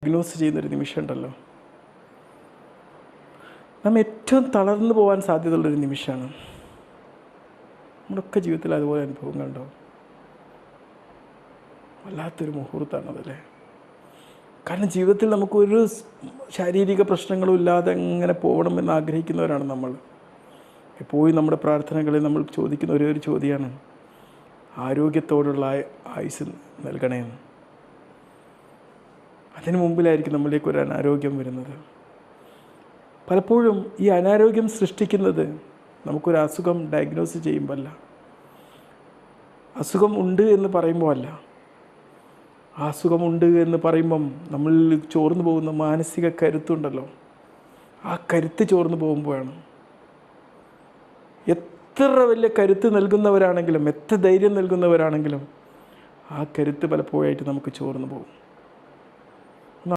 Diagnose ചെയ്യുന്നൊരു നിമിഷം ഉണ്ടല്ലോ, നാം ഏറ്റവും തളർന്നു പോകാൻ സാധ്യതയുള്ളൊരു നിമിഷമാണ്. നമ്മുടെയൊക്കെ ജീവിതത്തിൽ അതുപോലെ അനുഭവങ്ങളുണ്ടോ? വല്ലാത്തൊരു മുഹൂർത്തമാണതല്ലേ. കാരണം ജീവിതത്തിൽ നമുക്കൊരു ശാരീരിക പ്രശ്നങ്ങളും ഇല്ലാതെ എങ്ങനെ പോകണമെന്ന് ആഗ്രഹിക്കുന്നവരാണ് നമ്മൾ. എപ്പോഴും നമ്മുടെ പ്രാർത്ഥനകളിൽ നമ്മൾ ചോദിക്കുന്ന ഒരേ ഒരു ചോദ്യമാണ്, ആരോഗ്യത്തോടുള്ള ആയുസ് നൽകണേന്ന്. അതിനു മുമ്പിലായിരിക്കും നമ്മളിലേക്ക് ഒരു അനാരോഗ്യം വരുന്നത്. പലപ്പോഴും ഈ അനാരോഗ്യം സൃഷ്ടിക്കുന്നത് നമുക്കൊരു അസുഖം ഡയഗ്നോസ് ചെയ്യുമ്പോൾ അല്ല, അസുഖം ഉണ്ട് എന്ന് പറയുമ്പോൾ അല്ല, ആ അസുഖമുണ്ട് എന്ന് പറയുമ്പം നമ്മളിൽ ചോർന്നു പോകുന്ന മാനസിക കരുത്തുണ്ടല്ലോ, ആ കരുത്ത് ചോർന്നു പോകുമ്പോഴാണ്. എത്ര വലിയ കരുത്ത് നൽകുന്നവരാണെങ്കിലും, എത്ര ധൈര്യം നൽകുന്നവരാണെങ്കിലും ആ കരുത്ത് പലപ്പോഴായിട്ട് നമുക്ക് ചോർന്നു പോകും.